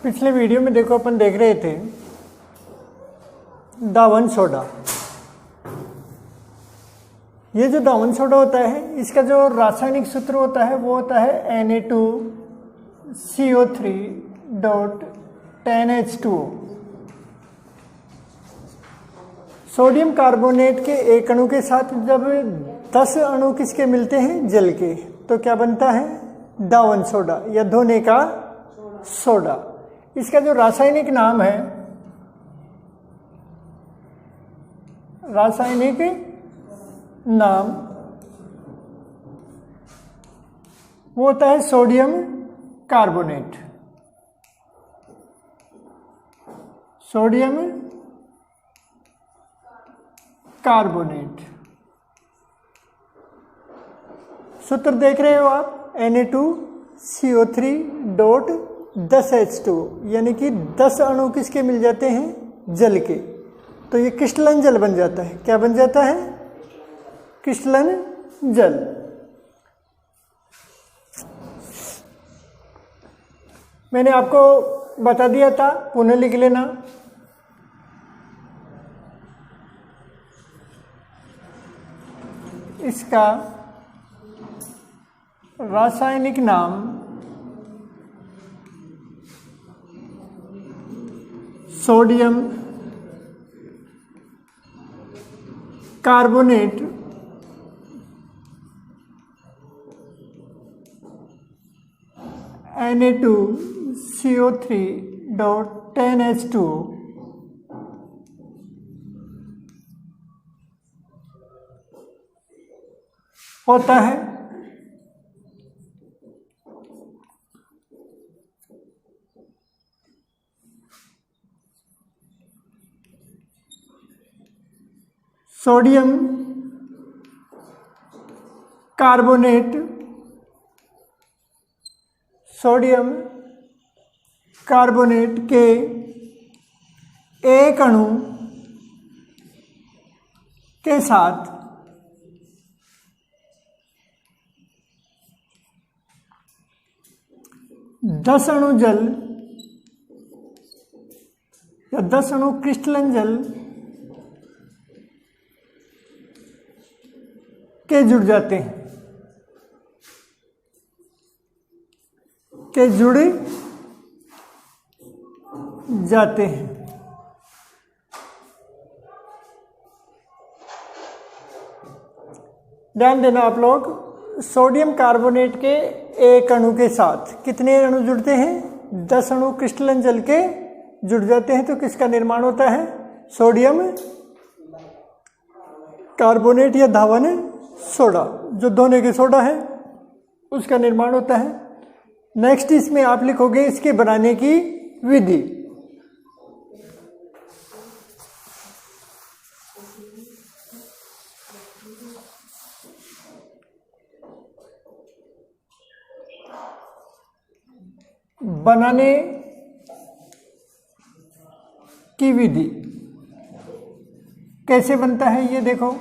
पिछले वीडियो में देखो अपन देख रहे थे दावन सोडा। ये जो दावन सोडा होता है इसका जो रासायनिक सूत्र होता है वो होता है Na2CO3.10H2O। सोडियम कार्बोनेट के एक अणु के साथ जब 10 अणु किसके मिलते हैं, जल के, तो क्या बनता है, दावन सोडा या धोने का सोडा। इसका जो रासायनिक नाम है, रासायनिक नाम वो होता है सोडियम कार्बोनेट। सोडियम कार्बोनेट सूत्र देख रहे हो आप, Na2CO3.10H2, यानी कि 10 अणु किसके मिल जाते हैं, जल के, तो ये क्रिस्टलन जल बन जाता है। क्या बन जाता है, क्रिस्टलन जल। मैंने आपको बता दिया था, पुनः लिख लेना। इसका रासायनिक नाम सोडियम कार्बोनेट Na2CO3.10H2O होता है। सोडियम कार्बोनेट, सोडियम कार्बोनेट के एक अणु के साथ 10 अणु जल या 10 अणु क्रिस्टलन जल के जुड़ जाते हैं, के जुड़ जाते हैं। ध्यान देना आप लोग, सोडियम कार्बोनेट के एक अणु के साथ कितने अणु जुड़ते हैं, 10 अणु क्रिस्टलन जल के जुड़ जाते हैं। तो किसका निर्माण होता है, सोडियम कार्बोनेट या धावन सोडा, जो धोने के सोडा है उसका निर्माण होता है। नेक्स्ट इसमें आप लिखोगे इसके बनाने की विधि। बनाने की विधि कैसे बनता है ये देखो।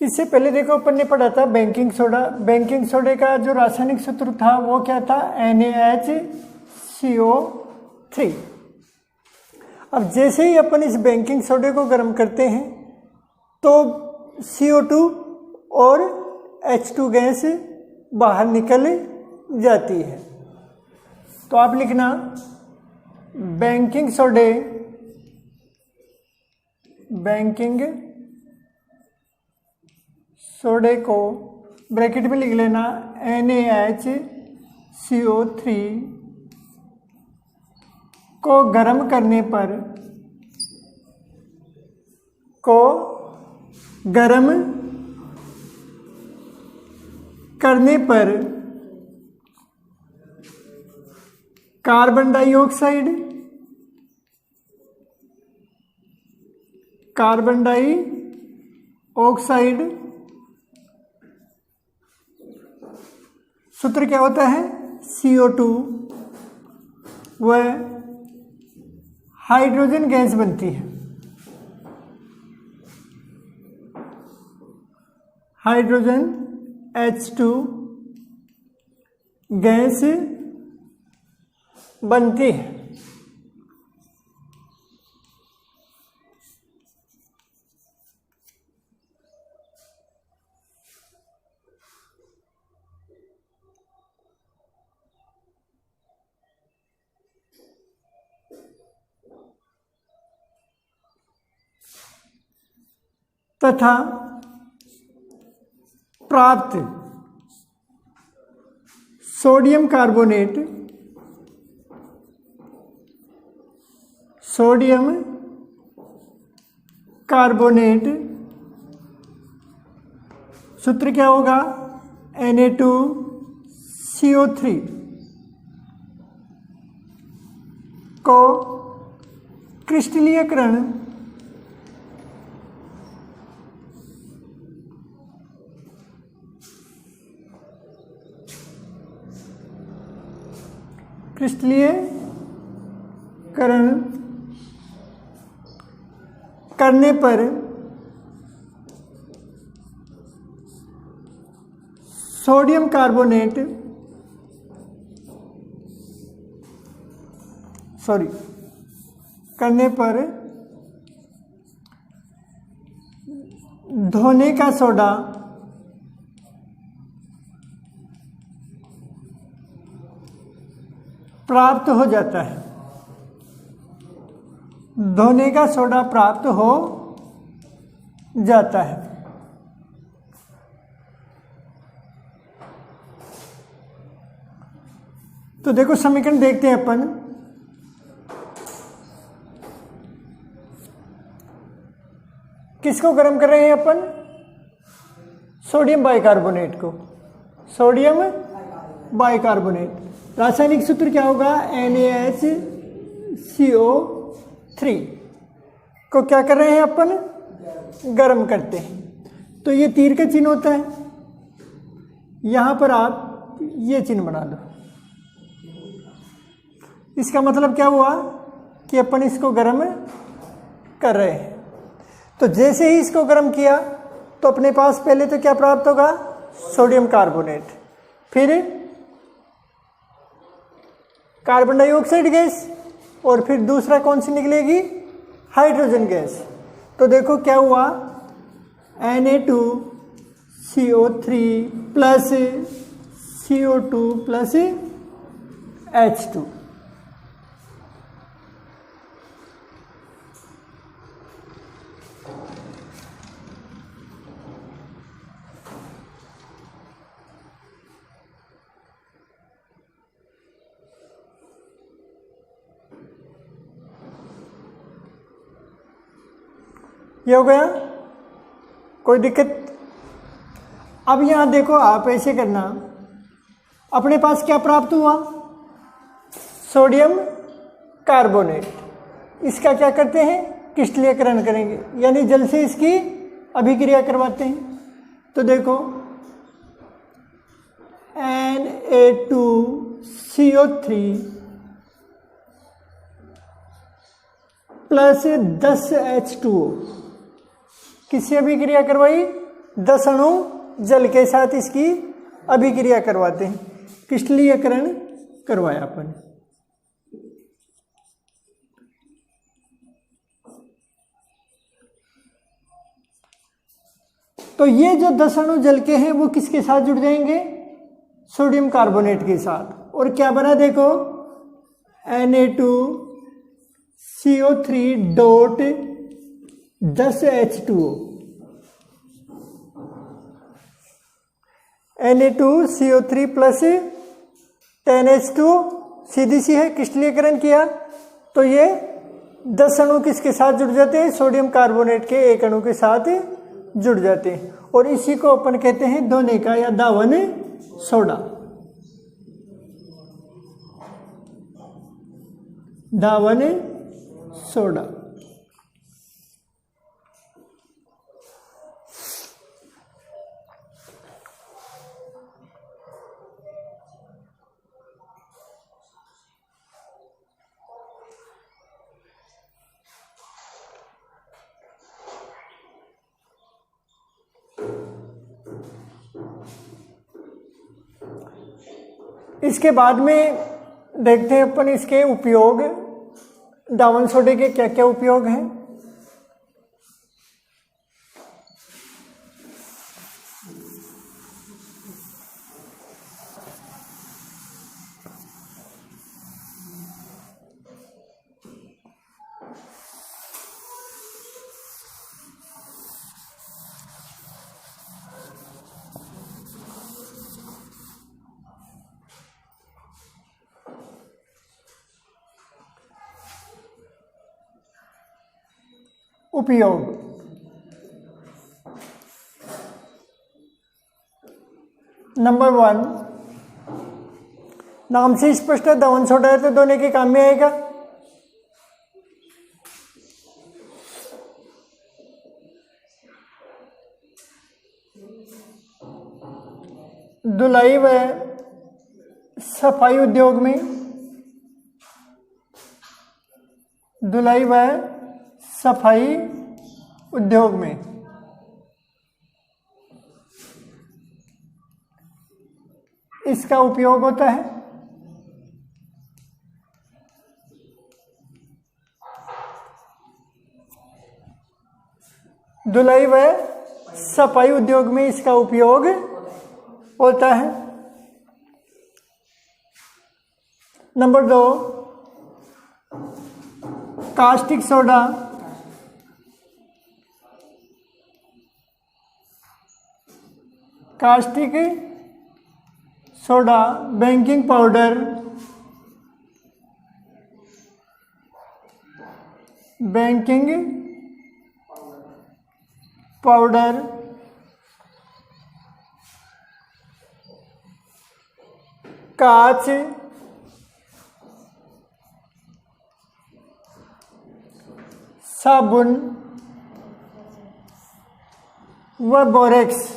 इससे पहले देखो अपन ने पढ़ा था बेकिंग सोडा। बेकिंग सोडे का जो रासायनिक सूत्र था वो क्या था, NaHCO3। अब जैसे ही अपन इस बेकिंग सोडे को गर्म करते हैं तो CO2 और H2 गैस बाहर निकल जाती है। तो आप लिखना बेकिंग सोडे, बेकिंग सोडे को ब्रैकेट में लिख लेना NaHCO3 को गर्म करने पर, को गर्म करने पर कार्बन डाइऑक्साइड, कार्बन डाइऑक्साइड सूत्र क्या होता है, CO2 वह हाइड्रोजन गैस बनती है, हाइड्रोजन H2 गैस बनती है। तथा प्राप्त सोडियम कार्बोनेट सूत्र क्या होगा, Na2CO3 को क्रिस्टलीयकरण करने पर सोडियम कार्बोनेट धोने का सोडा प्राप्त हो जाता है, धोने का सोडा प्राप्त हो जाता है। तो देखो समीकरण देखते हैं अपन। किसको गर्म कर रहे हैं अपन, सोडियम बाइकार्बोनेट को, सोडियम बाइकार्बोनेट। रासायनिक सूत्र क्या होगा, NaHCO3 को क्या कर रहे हैं अपन, गर्म करते हैं। तो ये तीर का चिन्ह होता है, यहां पर आप ये चिन्ह बना दो। इसका मतलब क्या हुआ कि अपन इसको गर्म कर रहे हैं। तो जैसे ही इसको गर्म किया तो अपने पास पहले तो क्या प्राप्त होगा, सोडियम कार्बोनेट, फिर कार्बन डाइऑक्साइड गैस, और फिर दूसरा कौन सी निकलेगी, हाइड्रोजन गैस। तो देखो क्या हुआ, Na2CO3 plus CO2 plus H2। ये हो गया, कोई दिक्कत। अब यहां देखो, आप ऐसे करना, अपने पास क्या प्राप्त हुआ, सोडियम कार्बोनेट। इसका क्या करते हैं, क्रिस्टलीकरण करेंगे, यानी जल से इसकी अभिक्रिया करवाते हैं। तो देखो Na2CO3 प्लस 10H2O किससे अभिक्रिया करवाई, 10 अणु जल के साथ इसकी अभिक्रिया करवाते हैं, क्रिस्टलीकरण करवाया अपन। तो ये जो 10 अणु जल के हैं वो किसके साथ जुड़ जाएंगे, सोडियम कार्बोनेट के साथ। और क्या बना देखो, Na2CO3 dot 10H2O, Na2CO3 plus 10H2O सीधी सी है, क्रिस्टलीकरण किया तो ये 10 अणु किसके साथ जुड़ जाते हैं, सोडियम कार्बोनेट के एक अणु के साथ जुड़ जाते हैं। और इसी को अपन कहते हैं धोने का या दावन सोडा, दावन सोडा। इसके बाद में देखते हैं अपन इसके उपयोग, दावन सोडे के क्या क्या उपयोग हैं। उपयोग, नंबर 1, नाम से स्पष्ट है दावन सोडा है तो धोने के काम में आएगा। धुलाई व सफाई उद्योग में, धुलाई व सफाई उद्योग में इसका उपयोग होता है। धुलाई व सफाई उद्योग में इसका उपयोग होता है। Number 2, caustic soda, caustic soda, baking powder, baking powder, कांच, साबुन व बोरेक्स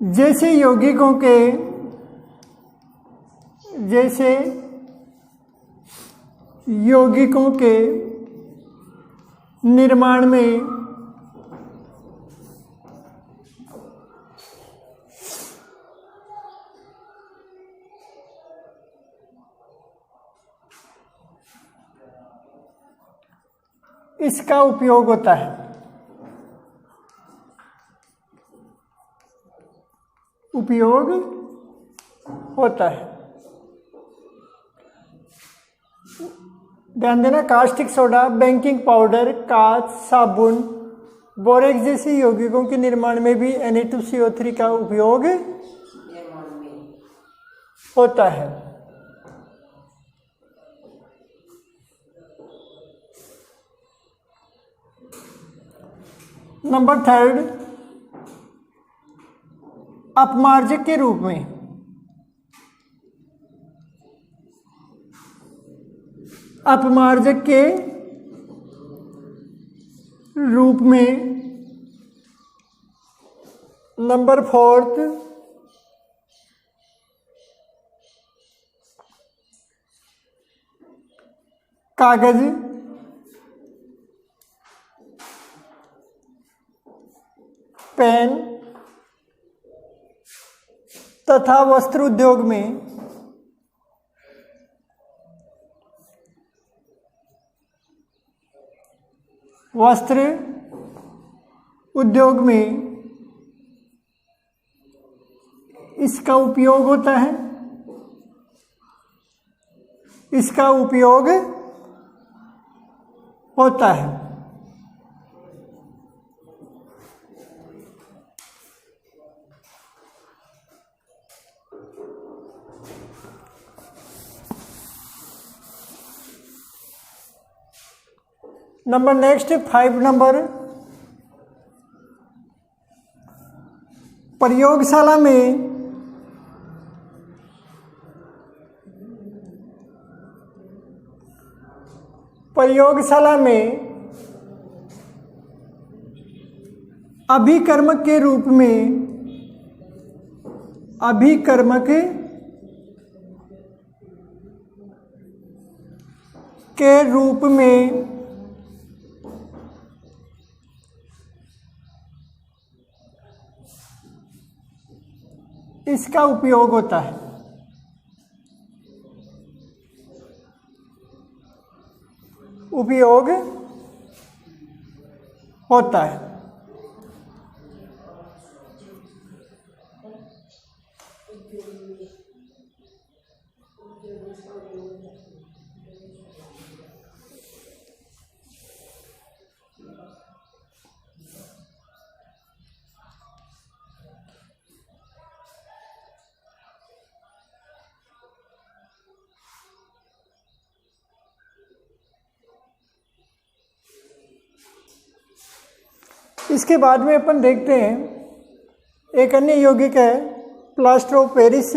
जैसे यौगिकों के निर्माण में इसका उपयोग होता है। उपयोग होता है। ध्यान देना, कास्टिक सोडा, बेकिंग पाउडर, कांच, साबुन, बोरेक्स जैसे यौगिकों के निर्माण में भी Na2CO3 का उपयोग होता है। नंबर 3, अपमार्जक के रूप में, अपमार्जक के रूप में। नंबर 4, कागज, पेन तथा वस्त्र उद्योग में इसका उपयोग होता है। इसका उपयोग होता है। नंबर नेक्स्ट 5 नंबर, प्रयोगशाला में अभिकर्मक के रूप में के रूप में इसका उपयोग होता है। उपयोग होता है। इसके बाद में अपन देखते हैं एक अन्य यौगिक है प्लास्टर ऑफ पेरिस।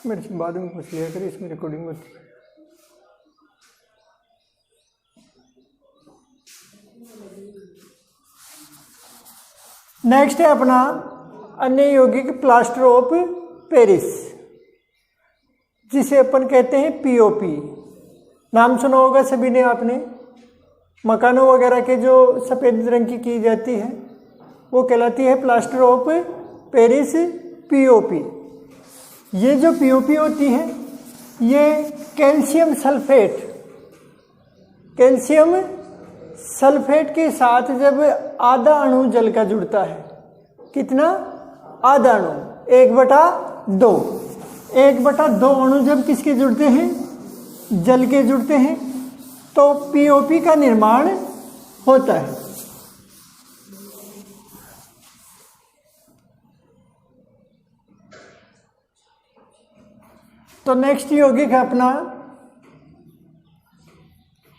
मेरे से बाद में पूछ लिया करिए, इसमें रिकॉर्डिंग में। नेक्स्ट है अपना अन्य यौगिक प्लास्टर ऑफ पेरिस, जिसे अपन कहते हैं पीओपी। नाम सुना होगा सभी ने आपने। मकानों वगैरह के जो सफ़ेद रंग की जाती है वो कहलाती है प्लास्टर ऑफ पेरिस पीओपी। ये जो पीओपी होती है ये कैल्शियम सल्फेट के साथ जब आधा अणु जल का जुड़ता है, कितना? आधा अणु, 1/2। 1/2 अणु जब किसके जुड़ते हैं? जल के जुड़ते हैं, तो पीओपी का निर्माण होता है। तो नेक्स्ट यौगिक है अपना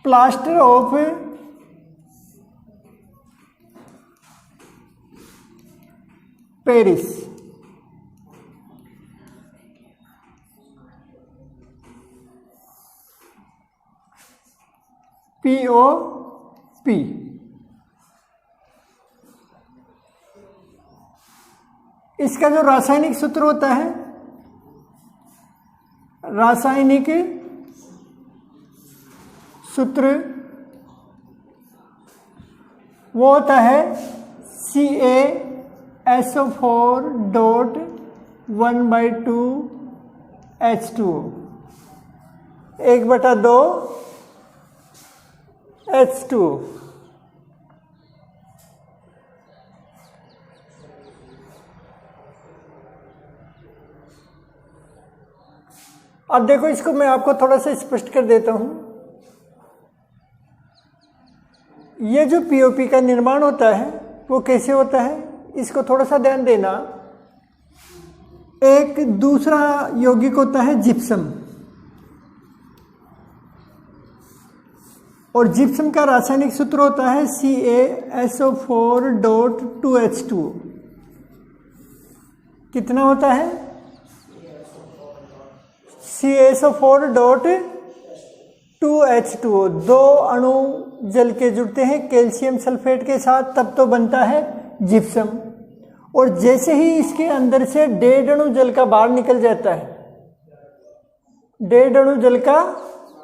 प्लास्टर ऑफ पेरिस। पीओपी। इसका जो रासायनिक सूत्र होता है, रासायनिक सूत्र वो होता है CaSO4.1/2H2O, 1/2 H2O। अब देखो, इसको मैं आपको थोड़ा सा स्पष्ट कर देता हूं। ये जो पीओपी का निर्माण होता है वो कैसे होता है, इसको थोड़ा सा ध्यान देना। एक दूसरा यौगिक होता है जिप्सम, और जिप्सम का रासायनिक सूत्र होता है CaSO4.2H2O। कितना होता है? CaSO4.2H2O। 2 अणु जल के जुड़ते हैं कैल्शियम सल्फेट के साथ, तब तो बनता है जिप्सम। और जैसे ही इसके अंदर से 1.5 अणु जल का बाहर निकल जाता है, 1.5 अणु जल का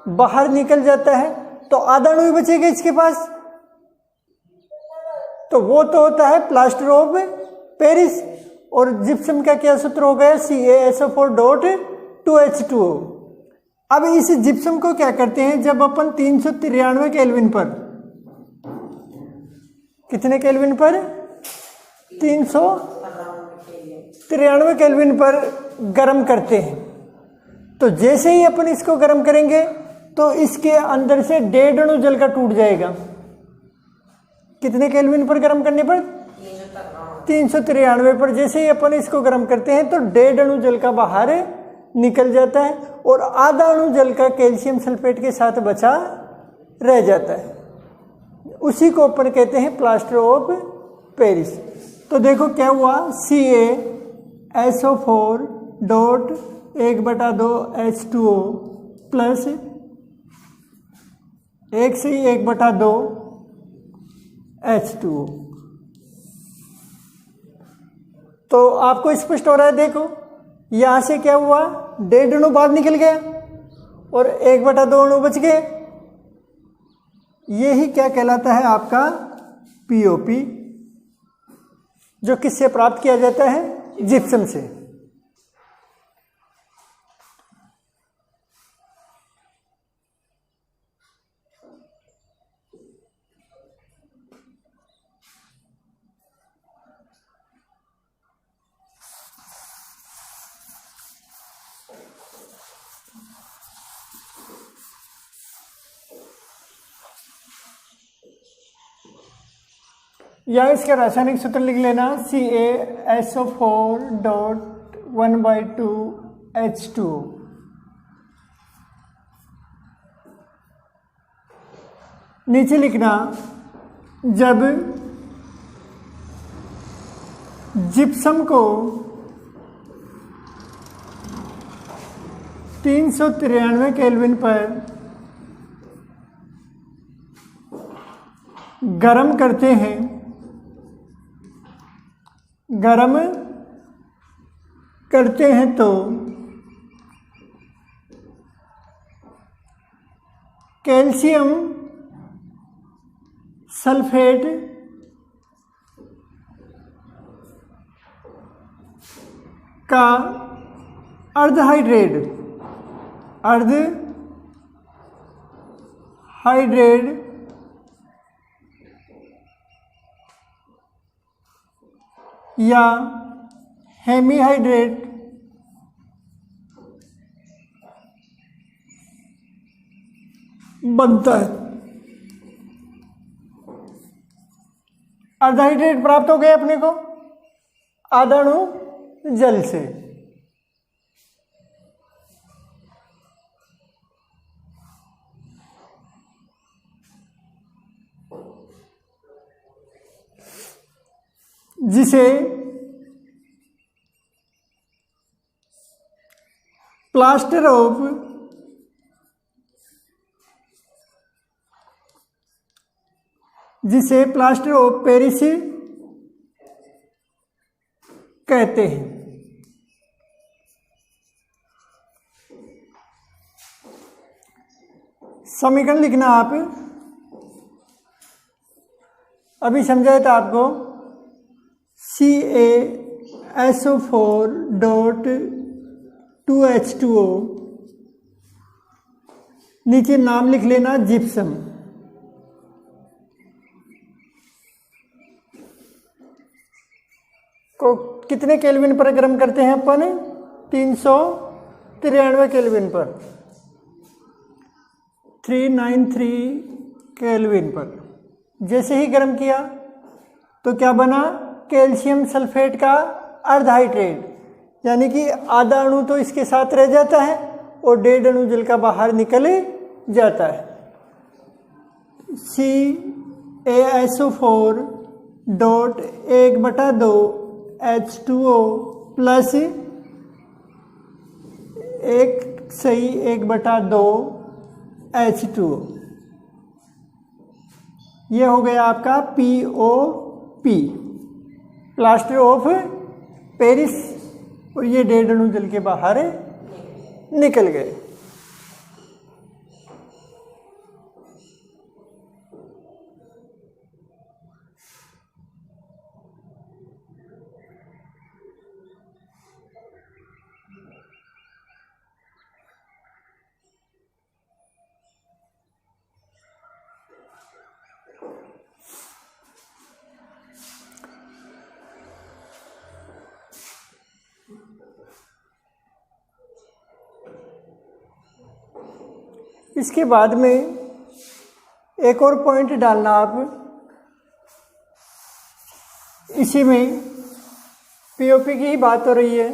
बाहर निकल जाता है, तो आधा अणु ही बचेगा इसके पास। तो वो तो होता है प्लास्टर ऑफ पेरिस। और जिप्सम का क्या सूत्र हो गया? CaSO4.2H2O। अब इस जिप्सम को क्या करते हैं, जब अपन 393 केल्विन पर, कितने केल्विन पर? 393 केल्विन पर गर्म करते हैं। तो जैसे ही अपन इसको गर्म करेंगे तो इसके अंदर से 1.5 अणु जल का टूट जाएगा। कितने केल्विन पर गर्म करने पर? 393 पर। जैसे ही अपन इसको गर्म करते हैं तो 1.5 अणु जल का बाहर निकल जाता है, और आधा अणु जल का कैल्शियम सल्फेट के साथ बचा रह जाता है। उसी को अपन कहते हैं प्लास्टर ऑफ पेरिस। तो देखो क्या हुआ, CaSO4.1/2H2O प्लस 1 से 1/2 H2O। तो आपको स्पष्ट हो रहा है, देखो यहां से क्या हुआ, 1.5 अणु बाहर निकल गया और 1/2 अणु बच गए। यही क्या कहलाता है आपका पीओपी, जो किससे प्राप्त किया जाता है, जिप्सम से। या इसका रासायनिक सूत्र लिख लेना, CaSO4.1/2H2O। नीचे लिखना, जब जिप्सम को 393 केल्विन पर गर्म करते हैं, गर्म करते हैं तो कैल्शियम सल्फेट का अर्धहाइड्रेट या हेमीहाइड्रेट बनता है। अर्धहाइड्रेट प्राप्त हो गया अपने को, आधा अणु जल से। जिसे प्लास्टर ऑफ पेरिस कहते हैं। समीकरण लिखना आप, अभी समझाया था आपको, CaSO4.2H2O, नीचे नाम लिख लेना जिप्सम। को कितने केल्विन पर गर्म करते हैं अपन, 393 केल्विन पर, 393 केल्विन पर। जैसे ही गर्म किया तो क्या बना, कैल्शियम सल्फेट का अर्धहाइड्रेट, यानी कि आधा अणु तो इसके साथ रह जाता है और 1.5 अणु जल का बाहर निकल जाता है। CaSO4.1/2H2O प्लस 1/2H2O, ये हो गया आपका POP, प्लास्टर ऑफ पेरिस, और ये 1.5 अणु जल के बाहर निकल गए। इसके बाद में एक और पॉइंट डालना आप, इसी में पीओपी की ही बात हो रही है।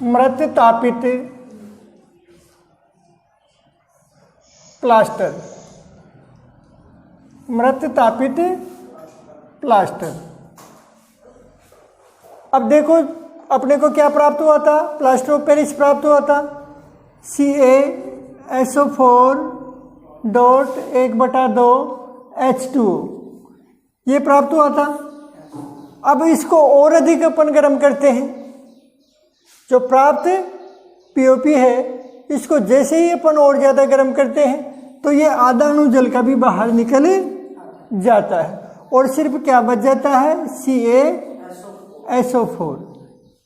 मृत तापित प्लास्टर, मृत तापित प्लास्टर। अब देखो अपने को क्या प्राप्त हुआ था, प्लास्टर ऑफ पेरिस प्राप्त हुआ था, CaSO4.1/2H2O ये प्राप्त हुआ था। अब इसको और अधिक अपन गर्म करते हैं। जो प्राप्त पीओपी है इसको जैसे ही अपन और ज़्यादा गर्म करते हैं तो ये आधा अणु जल का भी बाहर निकल जाता है और सिर्फ क्या बच जाता है, CaSO4।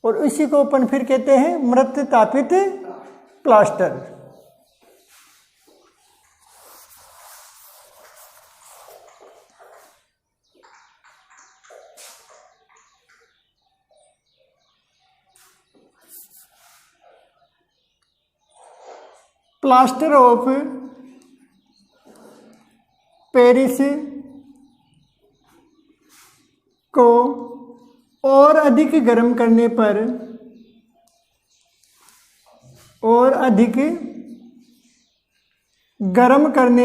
और इसी को अपन फिर कहते हैं मृत तापित प्लास्टर। प्लास्टर ऑफ पेरिस को और अधिक गर्म करने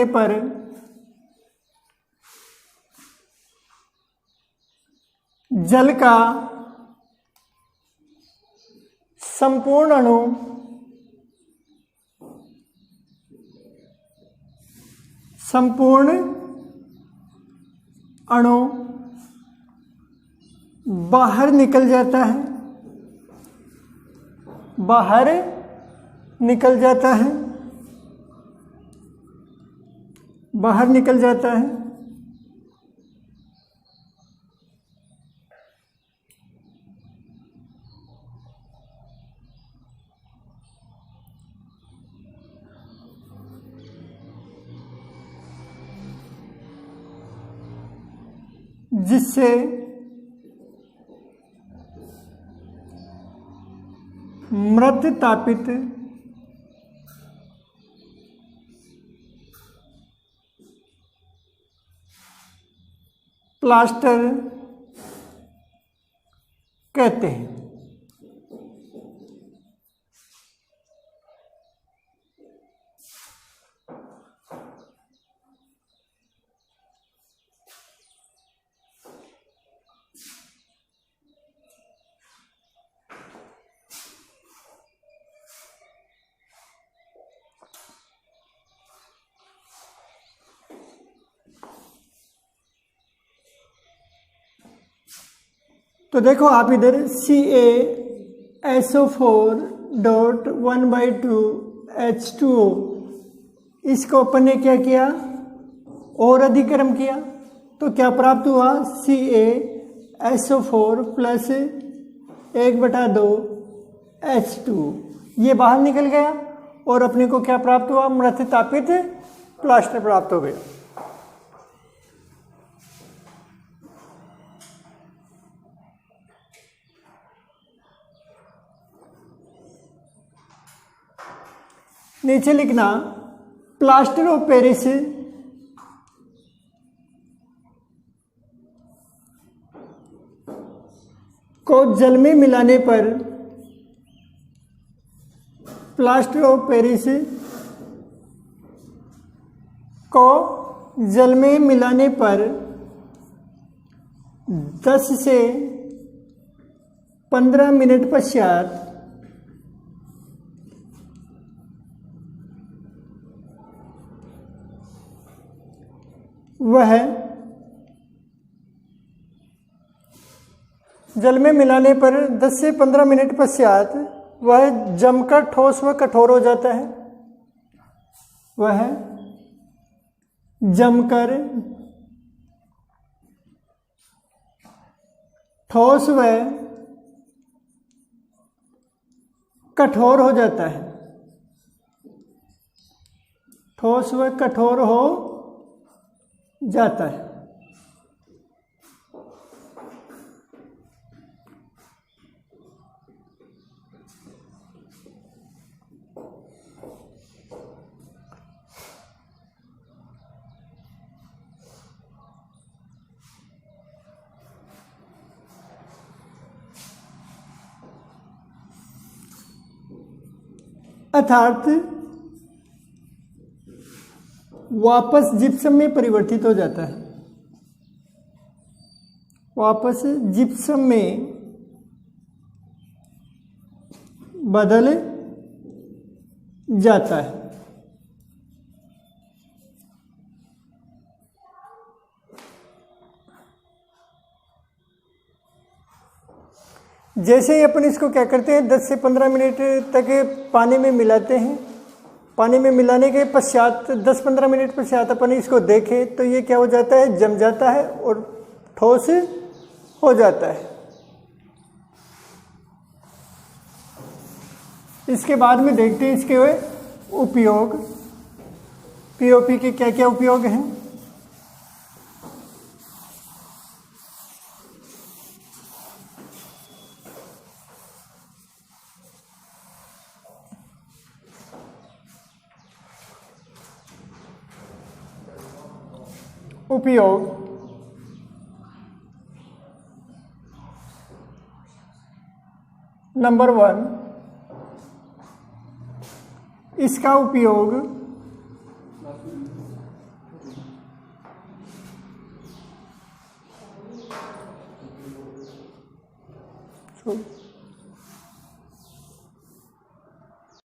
पर जल का संपूर्ण अणु बाहर निकल जाता है, जिससे मृत तापित प्लास्टर कहते हैं। तो देखो आप इधर CaSO4.1/2H2O इसको अपन ने क्या किया, और अधिक गर्म किया तो क्या प्राप्त हुआ, CaSO4 + 1/2H2O ये बाहर निकल गया और अपने को क्या प्राप्त हुआ, मृत तापित प्लास्टर प्राप्त हो गया। नीचे लिखना प्लास्टर ऑफ पेरिस को जल में मिलाने पर प्लास्टर ऑफ पेरिस को जल में मिलाने पर 10 से 15 मिनट पश्चात वह जल में मिलाने पर 10 से 15 मिनट पश्चात वह जमकर ठोस व कठोर हो जाता है। वह जमकर ठोस व कठोर हो जाता है। ठोस व कठोर हो जाता है। अर्थात वापस जिप्सम में परिवर्तित हो जाता है। वापस जिप्सम में बदल जाता है। जैसे ही अपन इसको क्या करते हैं 10 से 15 मिनट तक पानी में मिलाते हैं। पानी में मिलाने के पश्चात 10-15 मिनट पश्चात अपन इसको देखें तो ये क्या हो जाता है, जम जाता है और ठोस हो जाता है। इसके बाद में देखते हैं इसके उपयोग, पीओपी के क्या क्या उपयोग हैं। उपयोग नंबर 1, इसका उपयोग